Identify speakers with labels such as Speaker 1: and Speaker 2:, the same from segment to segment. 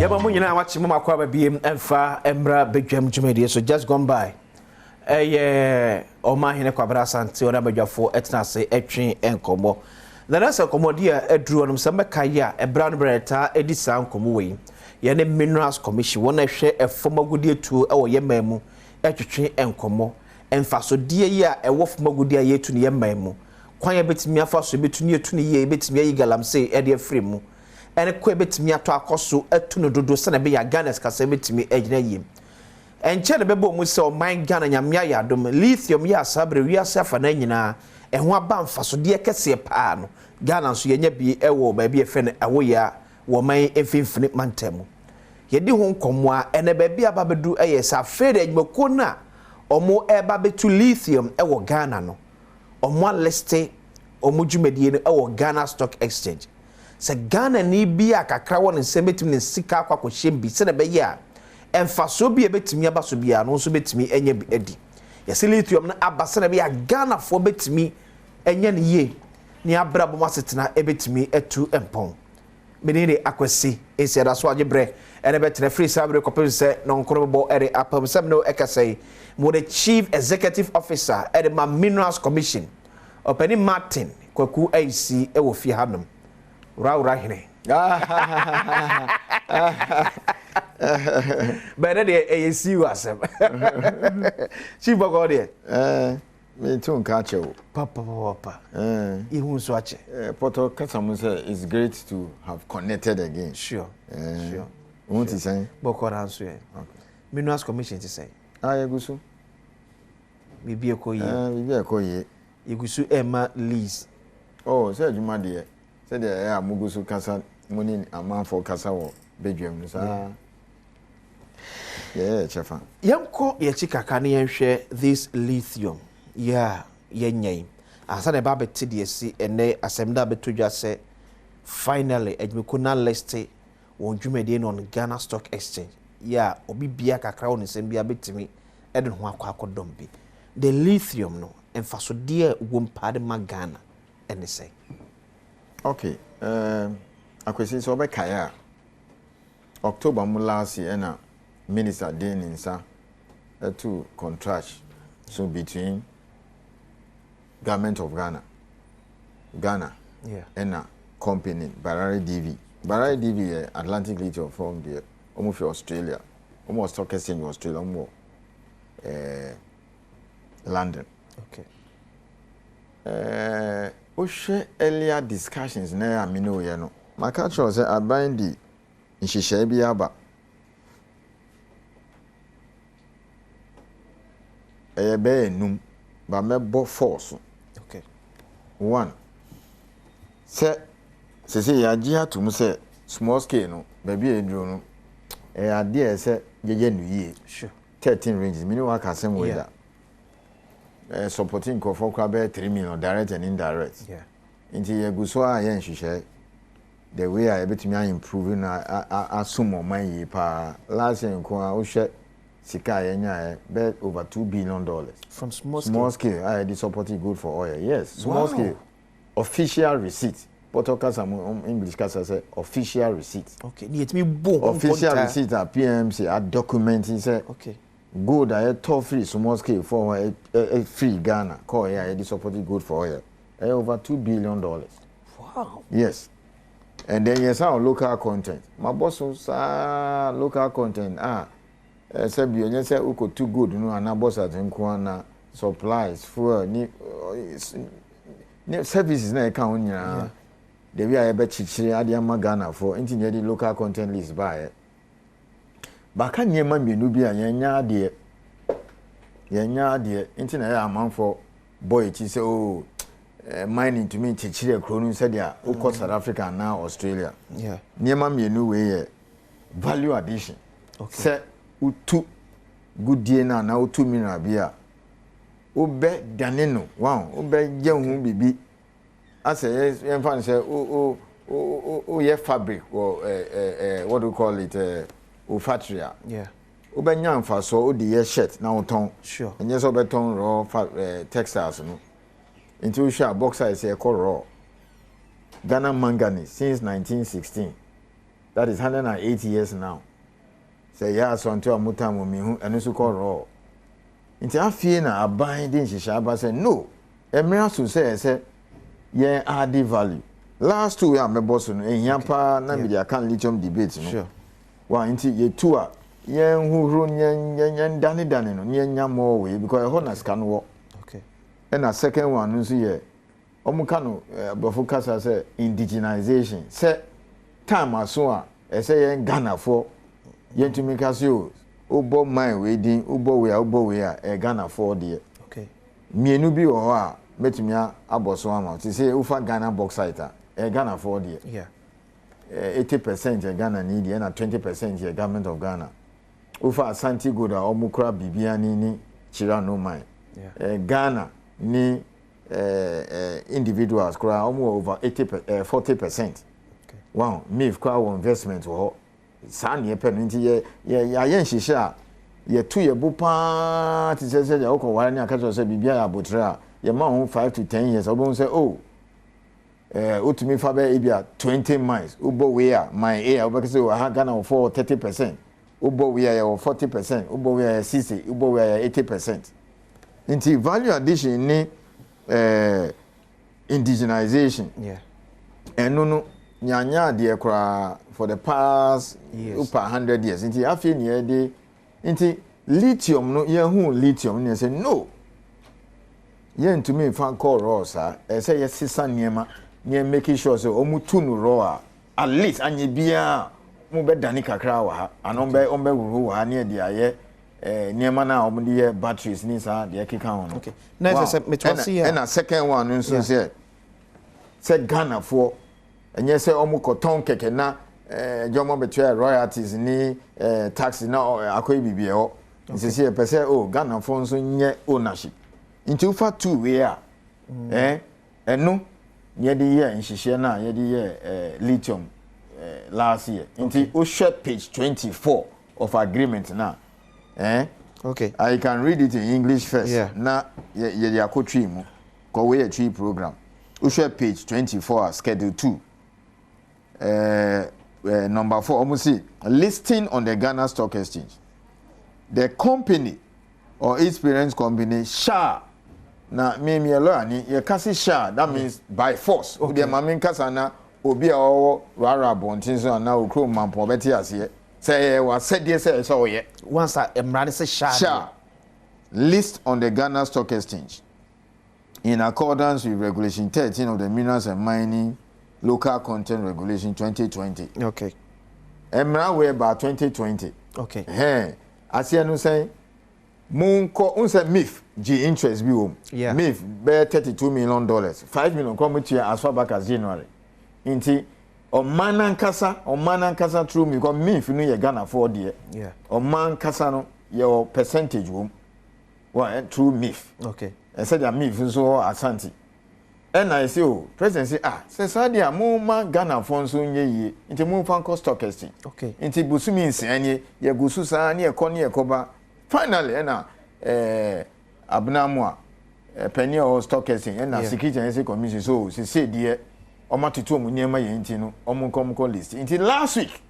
Speaker 1: Yaba mu nyina wachi mama kwa babiem emfa emra bedwam dwumadi so just gone by. Oma hene kwa brasante ona badwafo etna se etwen enkomo. Na nasa komodia edru onum se mekaya ebra no breta edisa nkomo we. Ye ne Minerals Commission wona hwe efomagudie tuo ewo yemamu etwetwen enkomo. Emfa so die yi a ewo fomagudie yetu ne yemamu. Kwan ya betimi afa so betuni etu ne ye betimi ayi galamse ede afrimu. Ene kwa betimi ato akoso etu no dodo se na be ya Ghana's kasa betimi egyina yim. Enche ne bebo mu se o man Ghana nyamya ya Adom lithium ya sabre wiase afa na nyina eho aba mfaso de kese paa no Ghana so yenya bi ewo ba bi efe ne ewo ya wo man emfimfini mantemu yedi ho nkomo a ene ba bi aba bedu eye sa fere adwumako na omo eba betu lithium ewo Ghana no omo liste omo dwumadie no ewo Ghana Stock Exchange se Ghana ni bi akakra won nsembetimi ne sika akwakohyem bi se na be ya emfaso bi ebetimi abaso bia no so betimi enya bi edi yesi lithium na abase na bia Ghana fo betimi enya ne ye ni abrabo masetena ebetimi etu empon menene akwesi esi ada so agebre ene betre free sabre kopem se no nkorbo ere apam sem no ekasai mo the chief executive officer at the Minerals Commission openi Martin kwaku AC ewo fi hanom ura hene But the AAC was she forgot it.
Speaker 2: Me too, catch you.
Speaker 1: Papa. You so watch.
Speaker 2: Poto Kasamusa is great to have connected again.
Speaker 1: Sure.
Speaker 2: What is saying?
Speaker 1: Boko answer. Okay. Minerals Commission to say.
Speaker 2: Yagusu.
Speaker 1: Bibi
Speaker 2: Koye.
Speaker 1: Yagusu Emma Lees.
Speaker 2: Oh, said you, my dear. Said the Mugusu Kasa money a man for Kasa or Bedroom. Yeah, Chefa.
Speaker 1: Yanko ye chika kani share this lithium. Yeah, yenye. Asa ne babe TDC ene asemda betuja se finally ejmekuna liste won dwumade no on Ghana Stock Exchange. Yeah, obi bia kakra won nsem bia betimi eden ho akwakodom bi. The lithium no emfaso de wompade ma Ghana ene say.
Speaker 2: Okay. Akwesi so be kaya October mu last year na Minister Dean Insa to contract so between government of Ghana and a company Barari DV Atlantic Lithium from the almost Australia almost stock exchange Australia more London.
Speaker 1: Okay.
Speaker 2: Earlier discussions na amino ye no maka cho say abandi nhihye bia ba be enum ba mebo force.
Speaker 1: Okay.
Speaker 2: One. Se ya gi atum se small scale no ba bi edro no ade se yeje nu yie.
Speaker 1: Sure.
Speaker 2: 13 ranges mini wa ka sem we da. Supporting for 3 million direct and indirect.
Speaker 1: Yeah.
Speaker 2: Inti ye guso a ye nhihye the way I betimi improving asumo man yi pa last year nko a wo hwe sika yenya bet over $2 billion
Speaker 1: from small
Speaker 2: scale. I did support it good for oil. Yes, small scale. Official receipt. Potokasa English kasa say official receipt.
Speaker 1: Okay, ni etimi bo
Speaker 2: official receipt at PMC at documenting say
Speaker 1: okay.
Speaker 2: Good I toll free small scale for a free Ghana. Call here I did support it good for oil. Over $2 billion.
Speaker 1: Wow.
Speaker 2: Yes. And then yes, our local content. My boss was local content. Said you say uko too good, you know, and our boss at Nkwana supplies for services na account ya. The way I bet chichiri adiama Ghana for engineer the local content list by. Baka nyema mienu bi a yenya de internet ya man for boy chi say oh mining to me chichiri akro nu said ya uko South Africa now Australia.
Speaker 1: Yeah.
Speaker 2: Nyema mienu we value addition.
Speaker 1: Okay.
Speaker 2: Say utu good day na utu mineral bia obe daneno wow obe je hu bibi ase ye fan say o ye fabric or what do you call it o factory.
Speaker 1: Yeah.
Speaker 2: Obe nya mfa so o de ye shirt na uton.
Speaker 1: Sure.
Speaker 2: Enye so beton raw textiles no into o sha boxer is e raw Ghana manganese since 1916 that is 108 years now. Say yeah, so until a mutam me who and so called raw. Into a fear na a binding shaba say no. Emira to say yeah add value. Last 2 years me boss no ehiapa na me can lithium debate no. Sure. Wa into ye two yen who run yen dani no yen more way because ho na scan wo.
Speaker 1: Okay.
Speaker 2: And a second one no so ye omukano bofukasa say indigenization. Say time aso a say yen Ghana for yen to make us you obo my wedding obo we a Ghana for there.
Speaker 1: Okay.
Speaker 2: Mienu bi o a metimia aboso ama. Ti say ufa Ghana bauxite a Ghana for there.
Speaker 1: Yeah.
Speaker 2: 80% Ghana need and 20% the government of Ghana. Ufa Asante Goda omukra bibia ni chira no mine. Yeah. Ghana ni individuals kra over 40%. Okay. Wow, me kwa investment wo sa ne pe no nti ye yen hihye ye tu ye bu pa ti se ya okọ ware ni aka so bibia ya botra ye ma ho 5 to 10 years obon say oh utumi fa be ebia 20 miles ubo we a my air obekese we ha Ghana for 30%. Ubo we are 40%, ubo we are 60%, ubo we are 80%. Into value addition ni indigenization.
Speaker 1: Yeah.
Speaker 2: And no nyanya de kra for the past over 100 years. Into afi ni de into lithium no ye hu lithium ni say no. Ye ntumi fa call raw sa say yes sisa niema ni making sure so omu tunu raw at least anye bia mo be dani kakra wa ha anon be wuru wa ne de aye niema na omu de batteries ni sa de keka ho no.
Speaker 1: Okay. Na say metwasi ya.
Speaker 2: And a second one nso say Ghana for enye say omu koton keke na jomo betwe royalties ni tax na akoy bibie ho. Nse say pese Ghana for nso nye ownership. Into fa two we are eno ye de ye nhihye na ye de ye lithium last year. Into o share page 24 of agreement now.
Speaker 1: Okay.
Speaker 2: I can read it in English first.
Speaker 1: Yeah.
Speaker 2: Na ye akotwi mu. Ko we a tree program. O share page 24 schedule 2. Number 4 almost see listing on the Ghana Stock Exchange. The company or its parent company shall na me lawyer ni ye kasi shall that means by force. Okay. The mamin kasa na obi a owo rara bontin so na okro mampo beti ase say wa said yes say oye
Speaker 1: once a emrani say
Speaker 2: shall list on the Ghana Stock Exchange in accordance with regulation 13 of the Minerals and Mining Local Content Regulation 2020.
Speaker 1: Okay.
Speaker 2: Emra we about 2020.
Speaker 1: Okay.
Speaker 2: Asia no say Munko unse MIF G interest bi wom.
Speaker 1: Yeah.
Speaker 2: MIF be $32 million. $5 million come to as far back as January. Inti o manan kasa through me because MIF no ye Ghana for there.
Speaker 1: Yeah.
Speaker 2: O man kasa no your percentage wom. Wa through MIF.
Speaker 1: Okay.
Speaker 2: I said that MIF nso Asante. And I say president say say sadia mo ma Ghana for nso nye yi. Inti mo fan cost stock exchange.
Speaker 1: Okay.
Speaker 2: Inti busumi nsanye ye gusu sa na ye kɔ ne ye kɔba. Finally na abnamu penny or stock exchange na security and commission so say there omatutu omu niema ye nti no omu kom list nti last week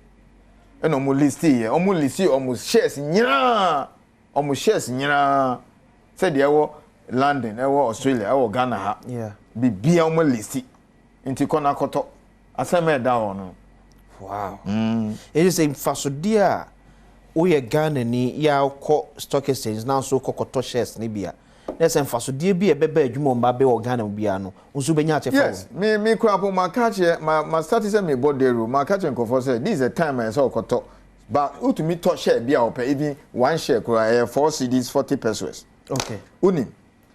Speaker 2: and omu list here omu list omu shares nyina say there wo London wo Australia wo Ghana ha bibia omu list nti kona koto asema da ono.
Speaker 1: Wow. It is a fasodia oye Ghana ni ya ko stock exchange na so kokoto shares ni bia na se mfasodie bi ebebe adwuma mba be o Ghana bia no nso benya achefa.
Speaker 2: Yes, me crap ma catch ma start say me bodero ma catch nkofo say this is the time I say koto but utumi to share bia o pay even one share kura 4 cedis 40 pesos.
Speaker 1: Okay.
Speaker 2: Uni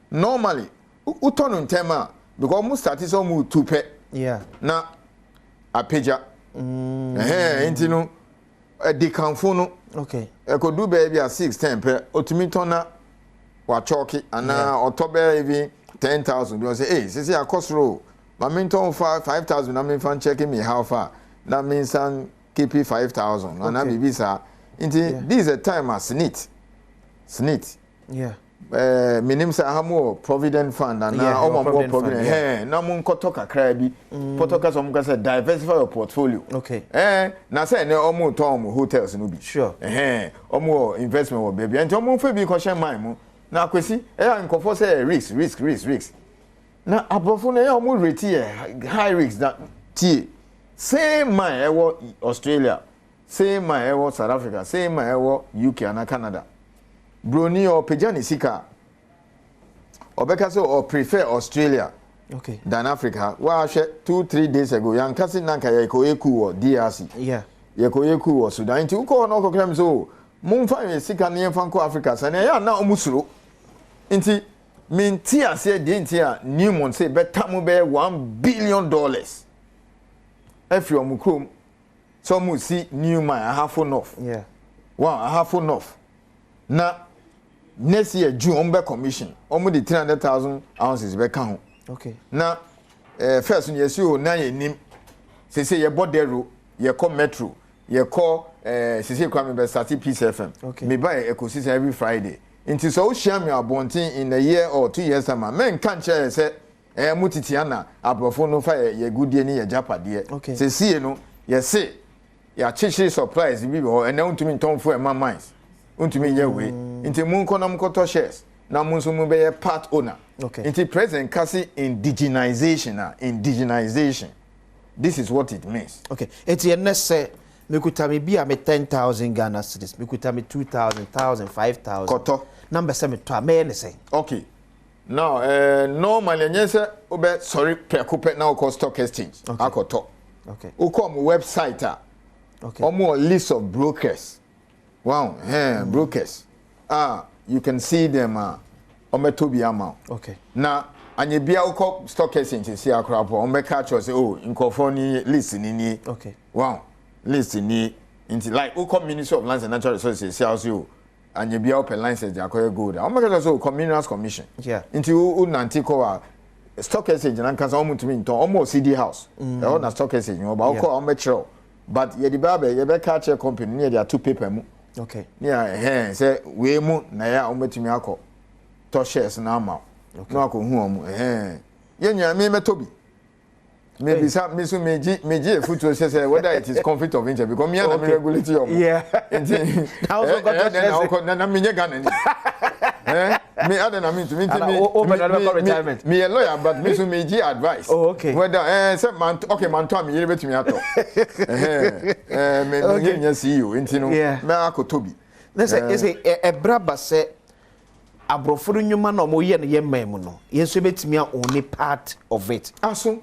Speaker 2: normally utonu ntema because mu start say mu tupe.
Speaker 1: Yeah.
Speaker 2: Na apeja. Enti no di kanfo no.
Speaker 1: Okay.
Speaker 2: E ko do baby at 6-10 pe otumi tona wa choki ana otobe even 10,000 do say hey say akosro ma minton 5,000 na me fan checking me how far na means san keep 5,000 ana bibi sa inti this is a time as snit
Speaker 1: yeah
Speaker 2: minim say ahamo provident fund and na omo provident na mun koto kakra bi potoka so mun say diversify your portfolio
Speaker 1: okay
Speaker 2: na say ne omo ton hotels no bi
Speaker 1: sure
Speaker 2: omo investment wo baby enti omo fa bi ko hye man mu na akwesi nkofo say risk na abrofo na omo rate high risk that tie same man ewo Australia same man ewo South Africa same man ewo UK and Canada Bruni or Pejani Sika Obekaso or prefer Australia than Africa. Well, 2-3 days ago, young cousin Nanka Yekoyeku or DRC.
Speaker 1: Yeah.
Speaker 2: Yekoyeku or Sudan. Into Uko no claim so. Moonfire Sika near Franco Africa. And I am now Musulu. Inti Mintia said Dintia Newmont say Betamu bear $1 billion. If you're Mukum, some will see Newman, I have enough.
Speaker 1: Yeah.
Speaker 2: Wow, I have enough. Now, next year June ombe commission omo the 300,000 ounces be kan ho
Speaker 1: okay
Speaker 2: na first you see o na yenim say ye bodero ye call metro ye call say kwame be start Peace FM
Speaker 1: okay
Speaker 2: me buy ecosystem every Friday until so share me abontin in a year or 2 years time men kan share say mutiti na abrofo no fa ye goodie ni ye japade
Speaker 1: okay
Speaker 2: say see no ye say ya chichi surprise bi ho and na untumi ton for my minds untumi ye we inti mun kono mkoto shares na mun so mun be part owner
Speaker 1: okay
Speaker 2: inti present kasi indigenization this is what it means
Speaker 1: okay eti enne say mekuta me bia me 10,000 Ghana cedis mekuta me 2,000 5,000
Speaker 2: koto
Speaker 1: number say me to me ne say
Speaker 2: okay now normally nyese obe sorry prekope na ko stock exchange akoto
Speaker 1: okay
Speaker 2: uko website
Speaker 1: okay
Speaker 2: omo list of brokers wow brokers you can see them ometobi amount
Speaker 1: okay
Speaker 2: na anyebia uko stock exchange see akrapo omeka cho say oh nkofo ni list ni
Speaker 1: okay
Speaker 2: wow list ni into like uko Ministry of Lands and Natural Resources see also anyebia open license akoye gold omeka so communals commission
Speaker 1: yeah
Speaker 2: into unantiko stock exchange na kansa omutumi nton omo CD house e na stock exchange oba uko omechro but ye di babe ye be catch company near their two paper mu
Speaker 1: okay
Speaker 2: yeah say we mu na ya ometumi akọ to shares na ama no akọ hu omu ye nya me metobi maybe some me so meji futu say whether it is conflict of interest because me na me regulate you
Speaker 1: yeah now so got to
Speaker 2: na me nye Ghana ni me other na me to me
Speaker 1: retirement
Speaker 2: me a lawyer but me so meji advice
Speaker 1: okay
Speaker 2: whether say man okay man to me yere betumi ato me nya CEO enti no me akotobi
Speaker 1: let's say a braba say abrofo nyuma na mo ye ne ye mem no yenso betimi a only part of it
Speaker 2: aso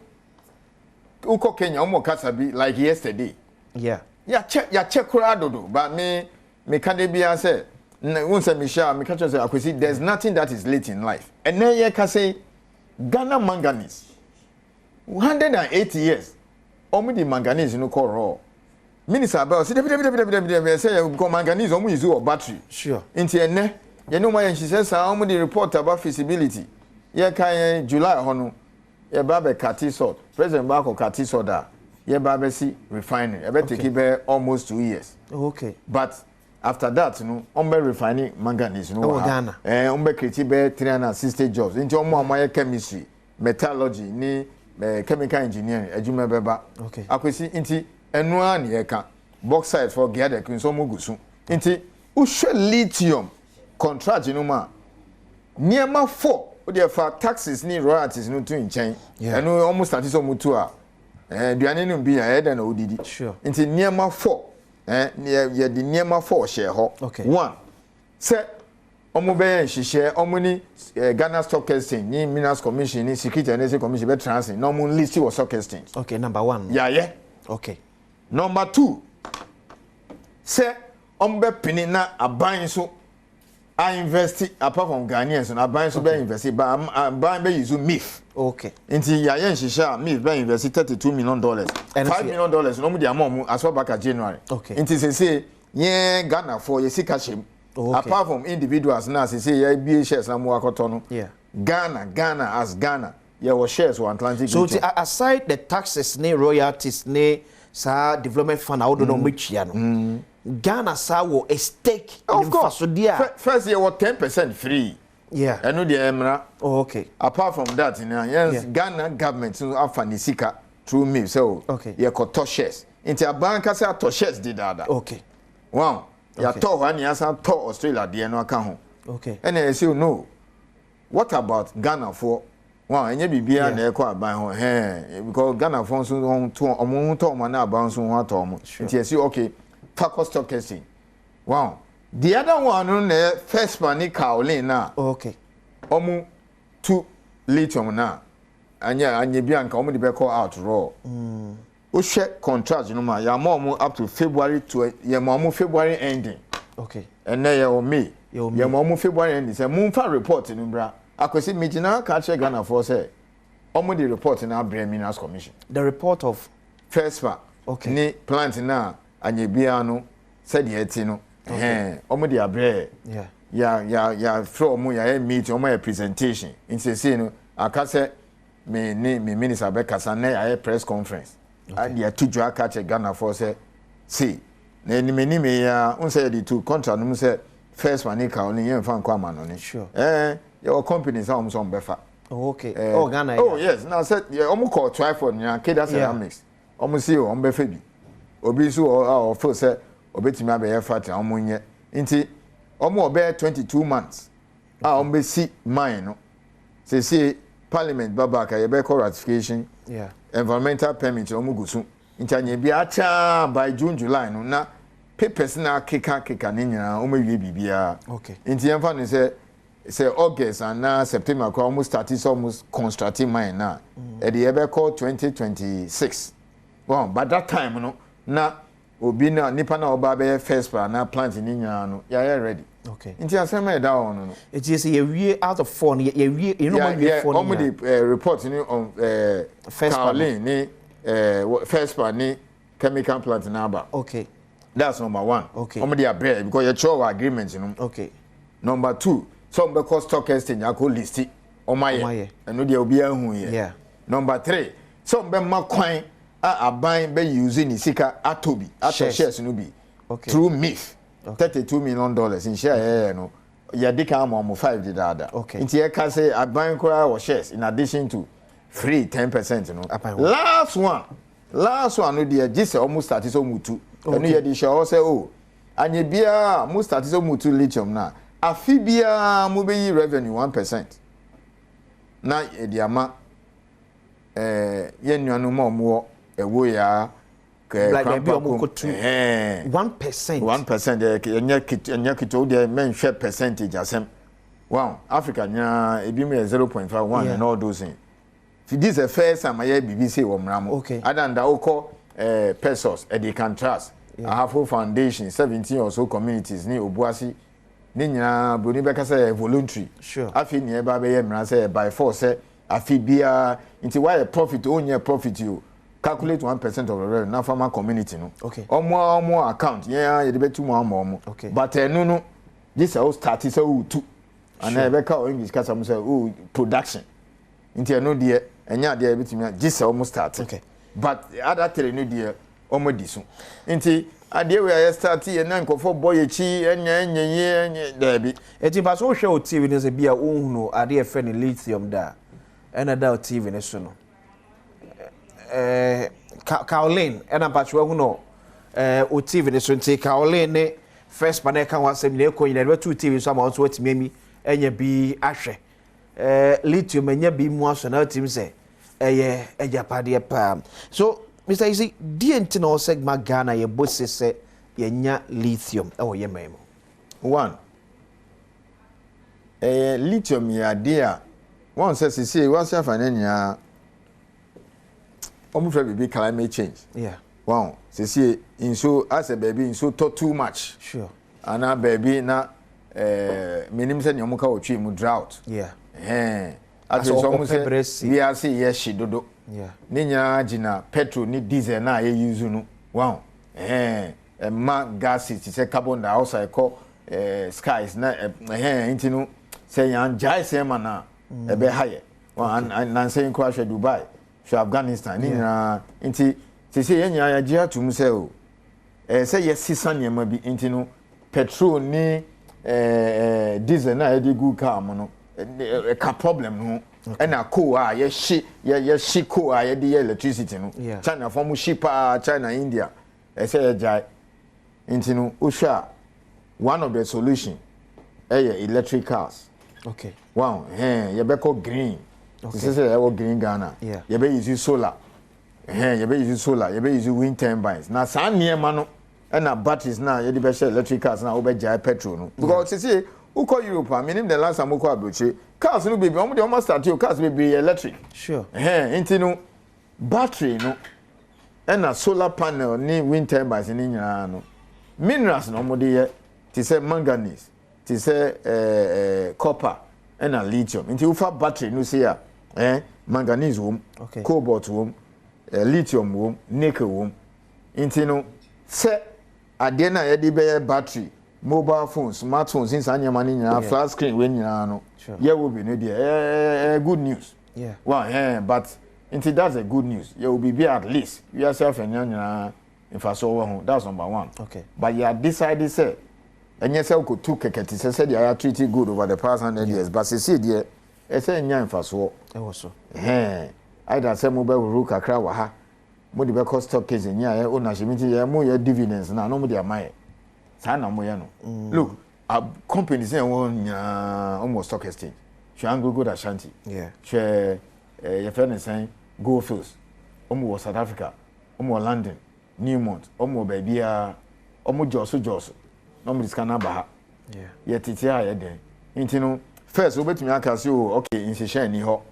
Speaker 2: uko Kenya omo kasa bi like yesterday
Speaker 1: yeah
Speaker 2: check kura dodo but me can be say once me share me catch say akwesi there's nothing that is late in life and then you can say Ghana manganese 180 years omo the manganese no call raw minister about say say because manganese omo use your battery
Speaker 1: sure
Speaker 2: into ene you know why she says omo the report about feasibility ye kan July hono ye babe kati sort president bako kati soda ye babe si refinery e be take be almost 2 years
Speaker 1: okay
Speaker 2: but after that no on be refining manganese no
Speaker 1: Ghana
Speaker 2: on be create be 360 jobs into omo chemistry metallurgy ni chemical engineering adwuma beba
Speaker 1: okay
Speaker 2: akwesi inti enu an ye ka bauxite for gather kunso mogusu inti uhwe lithium contract no ma niema 4 the for taxes ni royalties no to nchen enu almost start so mutu a duane no bi a eden na odidi
Speaker 1: sure
Speaker 2: inti niema 4 ye di niema 4 share ho
Speaker 1: okay
Speaker 2: 1 say omo be nhihye omo ni Ghana Stock Exchange ni Minerals Commission ni Security and Exchange Commission be transfer no mo list was Stock Exchange
Speaker 1: okay number 1
Speaker 2: yeah
Speaker 1: okay
Speaker 2: number 2 say omo be pini na aban so I invest apart from Ghanaians and I buy so be invest but I buy be use MIF
Speaker 1: okay
Speaker 2: until ya yen shisha MIF be invest $32 million $5 million no mu the amount as well back at January
Speaker 1: okay
Speaker 2: until say yeah Ghana for ye sika shem apart from individuals now say yeah BA shares na mu akoto no
Speaker 1: yeah
Speaker 2: Ghana as Ghana yeah was shares for Atlantic
Speaker 1: so aside the taxes ne royalties ne sa development fund I don't know which ya no Ghana sa wo a stake
Speaker 2: of
Speaker 1: in
Speaker 2: course
Speaker 1: Fasodia
Speaker 2: first year was 10% free
Speaker 1: Yeah.
Speaker 2: Eno de emra.
Speaker 1: Oh, okay.
Speaker 2: Apart from that, yes, Ghana government so afa ni sika through me so
Speaker 1: okay.
Speaker 2: Ye koto shares. Inti abanka say to shares di dada.
Speaker 1: Okay.
Speaker 2: Wow. Ya to one ya san to Australia de no aka ho.
Speaker 1: Okay.
Speaker 2: And I say no. What about Ghana for? Wow, enye bibia na ekọ aban ho. Because Ghana for so on to omo to omo na aban so ho ato omo. Inti I say okay. Factor stock exchange. Wow. The other one no first money Kaolin na.
Speaker 1: Okay.
Speaker 2: Omo to lithium na. Anya bia nka omo de be call out raw. O share contract no ma ya mo up to February to ya mo February ending.
Speaker 1: Okay.
Speaker 2: And na ya o May. Ya mo February ending say mo fa report no bra. Akwesi mijina ka che Ghana for say omo the report na Brem Minerals Commission.
Speaker 1: The report of
Speaker 2: first part.
Speaker 1: Okay.
Speaker 2: Ni plant na anya bia no said the eti no. Omo the abre.
Speaker 1: Yeah.
Speaker 2: Ya throw omo ya meet omo a presentation. In say no aka say me minister be kasa na ya press conference. And ya tuju aka che Ghana for say see na ni ya un say the two contract no say first one ka oni yen fa nkwa ma no ni.
Speaker 1: Sure.
Speaker 2: Your company say omo so befa.
Speaker 1: Oh, okay. Ghana.
Speaker 2: Oh yes. Now said omo call try for nya Keda ceramics. Omo see omo befa bi. Obi so o feel say obetimi abe fat omo nye. Nti omo obe 22 months. Omo be see mine no. Say Parliament babaka ye be ratification.
Speaker 1: Yeah.
Speaker 2: Environmental permit omo gusu. Nti anya bi acha by June July no na papers na keka ni nyina omo wie bibia.
Speaker 1: Okay.
Speaker 2: Nti emfa no say August and now September ko almost started almost constructing mine na. E dey be call 2026. Well, by that time no na obi na nipa na oba be first plan na plant ni nyina no ya ready.
Speaker 1: Okay.
Speaker 2: Nti asema e da on no.
Speaker 1: It is ye wie out of 4 ye wie you know man wie 4.
Speaker 2: Omo the report ni on
Speaker 1: first
Speaker 2: plan ni first plan ni chemical plant na aba.
Speaker 1: Okay.
Speaker 2: That's number 1.
Speaker 1: Okay.
Speaker 2: Omo the abre because you show agreement you know.
Speaker 1: Okay.
Speaker 2: Number 2, some be cost stock exchange akọ list omaye. Eno de obi ahu ye.
Speaker 1: Yeah.
Speaker 2: Number 3, some be makwan aban be using sika atobi shares no bi.
Speaker 1: Okay.
Speaker 2: Through MIF. $32 million in share no. Ya dika am 5 di dada.
Speaker 1: Okay.
Speaker 2: Nti e ka say aban kora or shares in addition to free 10% no. Last one no dey just almost start so mutu. Eno ye di share say anye bia mu start so mutu lithium na. Afibia mu be yi revenue 1%. Na e di ama ye nuanu ma omo ewo ya
Speaker 1: like maybe omo ko 1%.
Speaker 2: 1% enya kito de men share percentage asem. Wow, Africa nya ebi me 0.51 and all those things. This is the first time I BBC wo mramo.
Speaker 1: Okay.
Speaker 2: Adanda oko pesos e dey can trust. I have a foundation 17 or so communities ni obuasi ni nyina boni beka say voluntary.
Speaker 1: Sure.
Speaker 2: Afi ni e ba be ye mra say by force say afi bia nti why profit onye profit you calculate 1% of the revenue na farmer community no.
Speaker 1: Okay.
Speaker 2: Omo account yeah ye dey betu mo omo.
Speaker 1: Okay.
Speaker 2: But no this all start say two and e beka o English kasa mo say production. Nti eno de enya de betumi this almost start.
Speaker 1: Okay.
Speaker 2: But other three no de omo diso. Nti ade we ya start ye na nkofo boy echi enye dabi.
Speaker 1: Eti ba so hwe o TV ne se bia ohunu ade e fe ne lithium da. Ena da o TV ne so no. Kaolin ena patwa hu no o TV ne so nti Kaolin ne first panel kan wasem ne ko nyina be tu TV so ama so watimi ami enya bi ahwe lithium enya bi mu aso na tim se ejapade pa. So Mr. Isi dient no segma Ghana ye bosse se yenya lithium e wo ye memo.
Speaker 2: 1 lithium ya dia one says see what's your financial almost be climate change.
Speaker 1: Yeah.
Speaker 2: Wow. See in so as a baby in so too much.
Speaker 1: Sure.
Speaker 2: And now baby na minim say nyomuka otwi mu drought.
Speaker 1: Yeah.
Speaker 2: As so say we are see yes she dodo.
Speaker 1: Yeah.
Speaker 2: Ni nya gina petrol ni diesel na ye use no. Wow. Ma gas it say carbon dioxide ko skies na inti no say yan jai say mana e be higher. Wow and say crash Dubai. Afghanistan ni na nti se yenya ya gia tum se o se yesisa niam bi nti no petrol ni diesel na edi gu car mo no ka problem no and a coal ye she coal the electricity no China from ship China India say jai into usha one of the solution electric cars.
Speaker 1: Okay.
Speaker 2: Wow, you be called green. This is green Ghana. You be use solar. You be use solar. You be use wind turbines. Now, some near mano and batteries now. You be electric cars now. Over jai petrol. No, because you see, who call Europe? I mean, the last time we call Abuchi, cars no be almost start your cars will be electric.
Speaker 1: Sure.
Speaker 2: Into no battery no, and a solar panel ni wind turbines in no minerals no more there. To say manganese. To say copper and a lithium. Into ufa battery no say manganese wom, cobalt wom, lithium wom, nickel wom. Into no say adena yedi be battery, mobile phones, smartphones in sanya money na flat screen when you know. Yeah will be no dear good news.
Speaker 1: Yeah.
Speaker 2: Well, but into that's a good news. You will be at least yourself and your if I saw that's number one.
Speaker 1: Okay.
Speaker 2: But you decided say and yes, I could took a cat. Said you are treated good over the past 100 years. But she said, yeah, it's a young first war.
Speaker 1: I was so.
Speaker 2: I don't say mobile rook a crowd. Ha, Modiba cost stock case in ya own nationality, more dividends. Now, nobody am I. Sana Moyano. Look, a company say almost stock exchange. She angle good Ashanti.
Speaker 1: Yeah.
Speaker 2: She, your friend is saying, go first. Almost South Africa, almost London, Newmont, almost baby, almost Josu. No scan aba yet it's here then into first we bet me aka say okay in session ni ho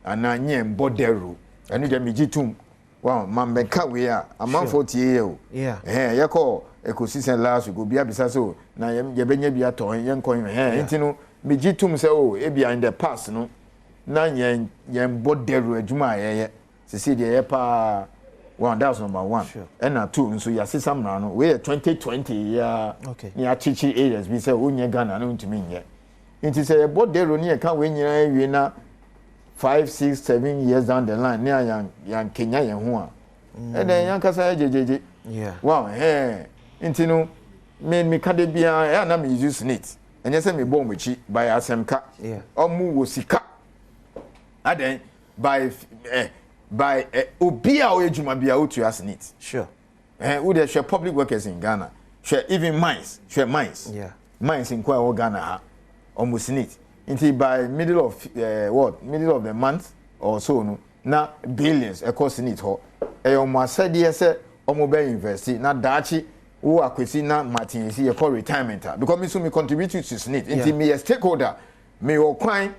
Speaker 2: ana nyem boderu anu de megitum wow man beka we a man 40 year ye call ecosystem last go bia bisa so na ye benya bia to yen kon into megitum say e bia in the past no na yen boderu adwuma ye se de ye pa one, that's number one. Sure. And two, so you see some now. We 2020, yeah.
Speaker 1: Okay.
Speaker 2: Near teaching areas, we say, "Oh, you're Ghana, no to me yet." It is a boat there, only can't win you na 5, 6, 7 years down the line near young Kenya and Hua. And then young Kasa JJ.
Speaker 1: Yeah.
Speaker 2: Wow, into no, me can't be and I'm using it. And yes, I'm born with cheap by Asemka.
Speaker 1: Yeah.
Speaker 2: Or Musika. And then by obia o ejuma bia o to as need.
Speaker 1: Sure.
Speaker 2: Who there share public workers in Ghana. Share even mines.
Speaker 1: Yeah.
Speaker 2: Mines in Kwa Ghana ha. Almost need. Until by middle of middle of the month or so no. Na billions across in it ho. Almost said yes omobe university na dachi who akwesi na Martin see for retirement because me so me contribute to SNIT. Until me a stakeholder me o kwan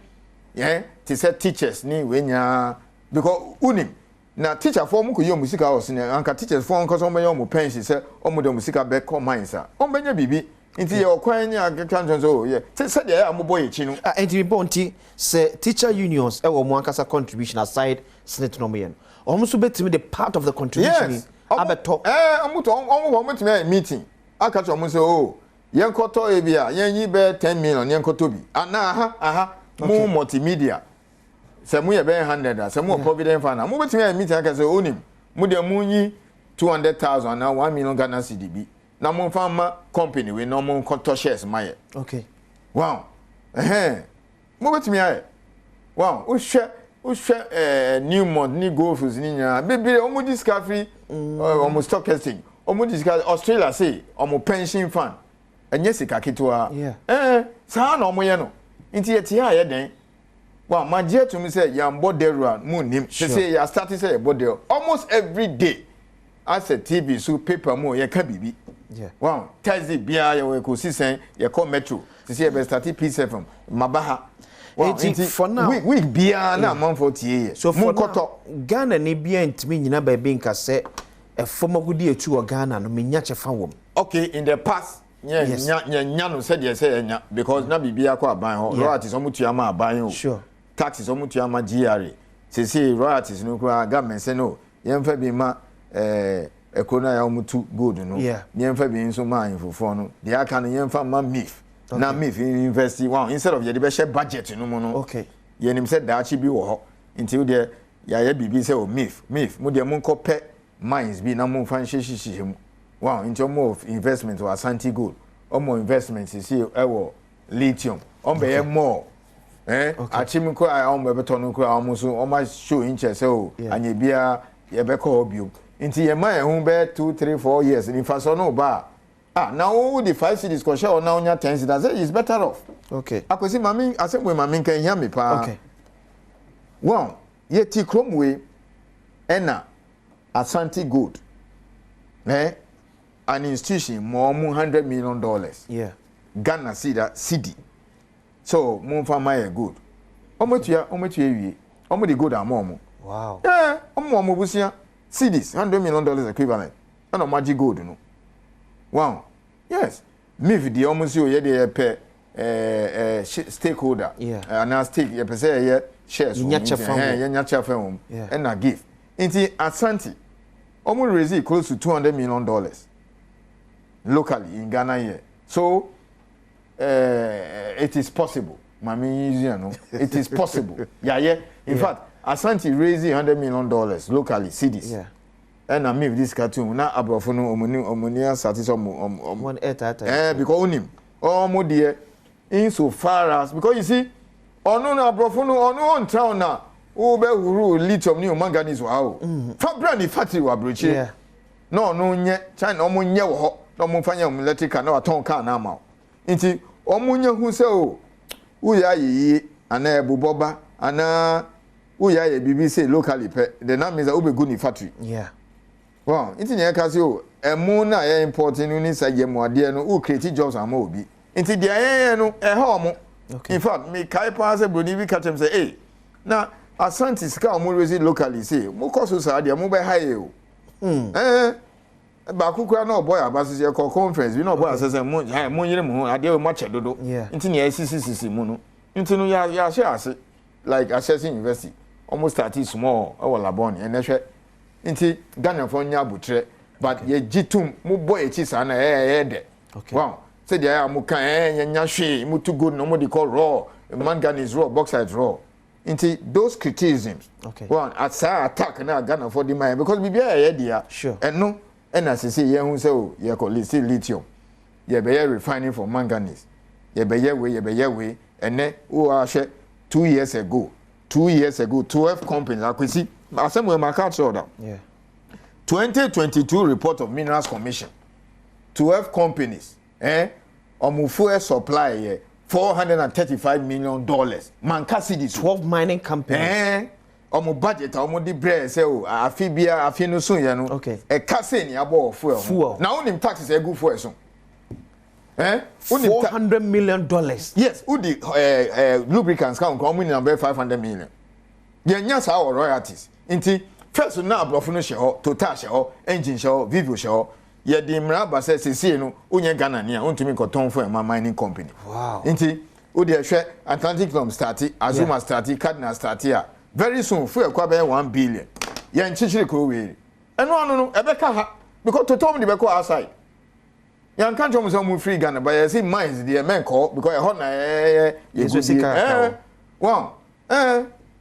Speaker 2: to set teachers ni wenya because unim na teacher form ko yom musika house ne anka teachers form ko so yom pension say omo de musika be come mines a ombenya bibi nti ye okwan nya kanton so ye say dey amobo ye chi no
Speaker 1: enti bonti say teacher unions e wo mo ankasa contribution aside senate no yen omo so betimi the part of the contribution
Speaker 2: yes.
Speaker 1: abeto
Speaker 2: omo betimi meeting aka cho omo say oh yen koto e bia yen yi be 10 million yen koto bi ana aha mo multimedia se mu ye be 100 se mu provident fund mu betimi meet aka say onim mu de mu yi 200,000 na 1 million Ghana cedi na mu fama company we no mu conto shares maye
Speaker 1: okay
Speaker 2: wow mu betimi aye wow o hwe Newmont ni golfs ni nya bebere o mu discovery o mu stock exchange o mu discovery Australia say o mu pension fund enye sika ketwa sa na o mu ye no nti ye tie aye den. Well, my dear to me say, "Yam boderu munim." She say, "You started say boderu almost every day." I said, "TV so paper mo ye ka bibi."
Speaker 1: Yeah.
Speaker 2: Wow, Thursday bia ye we ko sisen ye call metro. She say be started P7 Mabaha.
Speaker 1: Wow, for now
Speaker 2: week bia na man 40.
Speaker 1: So for now, Ghana ni bia ntimi nyina ba be nka say e former gudi etu o Ghana no menya chefa wom.
Speaker 2: Okay, in the past nya no said yes say nya because na bibia kwa aban ho royalties omo tuama aban ho.
Speaker 1: Sure.
Speaker 2: Taxes omo tuama GRA. Say royalties no kwa government say no yemfa bi ma ekona ya omo tu gold no yemfa bi nso ma infofo no de aka no yemfa ma MIF na MIF university wow instead of ye de be share budget no mo no
Speaker 1: okay
Speaker 2: ye nim say daachi bi wo ho until there ya bibi say o MIF mo de mo nkopɛ mines bi na mo fan hyehyehye mu wow into more of investment or Ashanti gold or more investment see ewo lithium on be more achim ko a on bebeto no ko a omo so o ma show interest o anya bia ye be ko bio nti ye ma ehun be 2 3 4 years in fa so no ba now the 5 cities ko share now nya 10 cities is better off.
Speaker 1: Okay.
Speaker 2: Akosi mami asemwe mami kan hia me pa.
Speaker 1: Okay.
Speaker 2: Wow, ye ti krom we ena Asante Gold. An institution more $100 million.
Speaker 1: Yeah.
Speaker 2: Ghana city. So mon fama good. Omotua wi. Omo the good amomo.
Speaker 1: Wow.
Speaker 2: Omo busia cedis $100 million equivalent. And magic gold no. Wow. Yes. Me the almost you ye dey pay stakeholder.
Speaker 1: Yeah.
Speaker 2: And now stake ye say ye shares.
Speaker 1: Nya
Speaker 2: chafa home. And na give. Inti Asante omo raise close to $200 million locally in Ghana here. So it is possible. Mami easy no. It is possible. Yeah. In fact, Asante raise $100 million locally cities.
Speaker 1: Yeah.
Speaker 2: And I mean this cartoon na abrofo no omonia satis
Speaker 1: one
Speaker 2: because onim omo there in so far as because you see ono na abrofo no ono on town na wo be huru lithium ni manganese wa o fa brand factory wa broche no nye China omo nye wo ho no mo fanya electrical na waton car na ama nti omo nye hu se o wo ya yi ana ebuboba ana wo ya ye bibi say locally pe the name means that wo be go ni factory.
Speaker 1: Yeah.
Speaker 2: Wow, inti nye kasi o emu na ye importing ni sa ye mu ade no o create jobs ama obi. Inti dia ye no ho mo. In fact, me kai pass broni bi catch him say, "Hey, na Asante sika o mo raise locally say, mo koso sa ade mo be high o." Ba kukura na boy abasisi e ko conference bi na boy asese mo nyire mo ade o ma che dodo. Inti ne sisi mu no. Inti no ya share ase like accessing university. Almost started small e wo labon e na hwe nti Ghana for nya butre but ye gitum mu boy echi sa na de. Wow, say dia mu kan nya hwe mu to good no mu dey call raw manganese raw bauxite raw. Nti those criticisms one at sa attack na Ghana for the mind because bibia ye dia eno na sese ye hu say o ye call lithium ye be ye refining for manganese ye be ye we ene o a hwe 2 years ago 12 companies akwesi Assembly market order.
Speaker 1: Yeah.
Speaker 2: 2022 report of Minerals Commission. 12 companies. Omufuel supply $435 million. Manka cities.
Speaker 1: 12 mining companies.
Speaker 2: Omu budget omu di bre say o afi no so ye no.
Speaker 1: Okay.
Speaker 2: E kase ni abo fuel. Now unim taxes e go fuel so.
Speaker 1: $400 million.
Speaker 2: Yes, udi lubricants count come in number 500 million. Ye nya sa royalties. Inti first na abrofo no hye total hye engine hye vivo hye ye di mra ba se sesi no onye Ghana ne a ontumi koton for a mining company.
Speaker 1: Wow.
Speaker 2: Inti o de hwe Atlantic Lump start Azuma start Cardinal start here very soon fuel kwa be 1 billion ye nchichiri ko we eno no ebeka ha because totom de be ko outside yan kan chom so mu free Ghana but ye see mines de men call because e ho na ye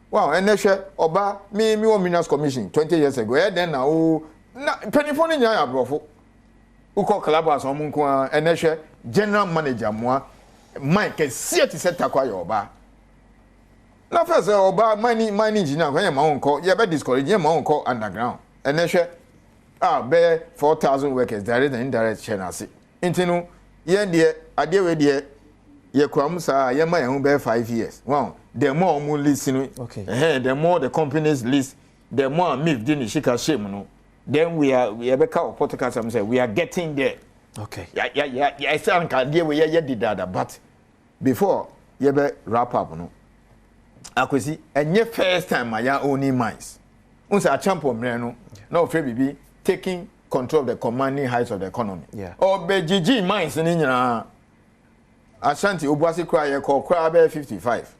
Speaker 2: wow, and neshe oba me wo Minerals Commission 20 years ago. Then na penifo ni nya abrofo. Uko clubhouse omun ko and neshe general manager moa Mike see ti set akwa oba. Na first oba mining engineer ko ye ma won ye be discourage ye ma won underground. And neshe be 4,000 workers direct and indirect chenase. Intinu ye de ade we de ye kwam sa ye ma ye hu be 5 years. Wow. The more we listen, the more the companies list, the more MIF didn't shika shame. No, then we are back our podcast and say we are getting there.
Speaker 1: Okay.
Speaker 2: Yeah. I say idea we did that, but before you be wrap up, no. Akwesi, and your first time my own mines. Unsa a champion no. No afraid be taking control of the commanding heights of the economy.
Speaker 1: Yeah.
Speaker 2: Or be GG mines in Ashanti Obuasi cry call be 55.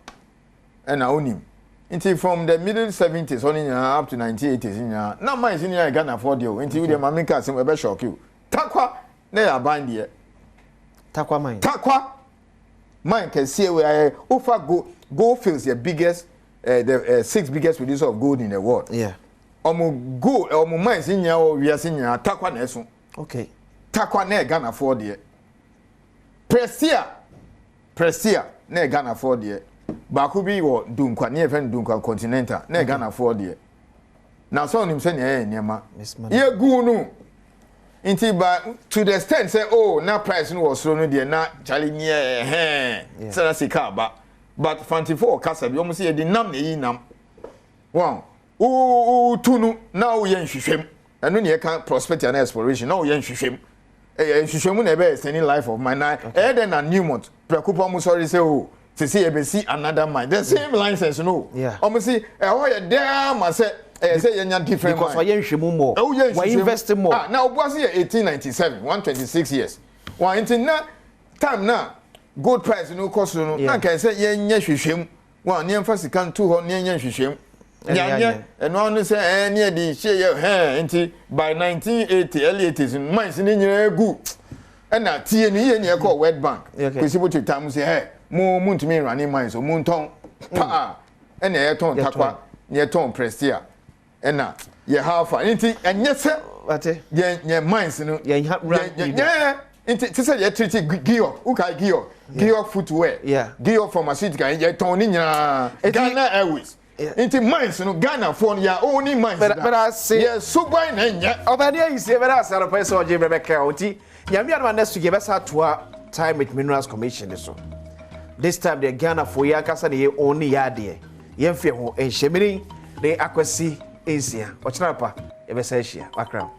Speaker 2: And I own him. Until from the middle 70s on up to 1980s, now my senior I can afford you. Until the Maminka seem a shock you. Takwa, they are bind here.
Speaker 1: Takwa mine.
Speaker 2: Takwa, mine can see where Ufa gold fields the biggest, the 6 biggest producer of gold in the world.
Speaker 1: Yeah.
Speaker 2: Omo gold, omo mine senior, we are senior. Takwa nesu.
Speaker 1: Okay.
Speaker 2: Takwa ne can afford here. Prestia, ne can afford here. baako bi wo dunkwa ne efen dunkwa continental na Ghana for de na so nim se ne niema ye gu no inti ba to the extent say oh na price no was so no de na chale nye say na sika ba but 24 kasa bi o mo se ye di nam na yi nam wow o tunu na o ye nhwehwem eno ne ye kan prospect and exploration na o ye nhwehwem nhwehwem na be sending life of mine na then na Newmont prekupa mo sorry say oh say e be see another mine the same license no o mo see oh ye there ma say say you different
Speaker 1: because we nhwehwem more we invest more
Speaker 2: now was here 1897 126 years one into na time na gold price no cost no na can say ye nhwehwem one ne emphasize kan 200 ne nhwehwem nya eno no say ne di share into by 1980 early 80s mines ni nyina gu na tie ni ye ne e call World Bank kwesi bo time say mo ntumi run mines o mo nton pa na ye ton takwa ne ton prestia ena ye halfa nti enye se
Speaker 1: ate
Speaker 2: ye mines no
Speaker 1: ye
Speaker 2: nti ti say ye treat Gio uka Gio footwear Gio pharmaceutical ye ton ni nyina Ghana Airways nti mines no Ghana for ya only mines
Speaker 1: but I say
Speaker 2: ye subai na nya
Speaker 1: obania you say better say person oje Rebecca oti nyame adama next week be sa to time with Minerals Commission so this time the Ghana for ya kasa ne only ya de ye mfe ho enhemiri de akwasi Asia, what's up? Ever say, Wakram.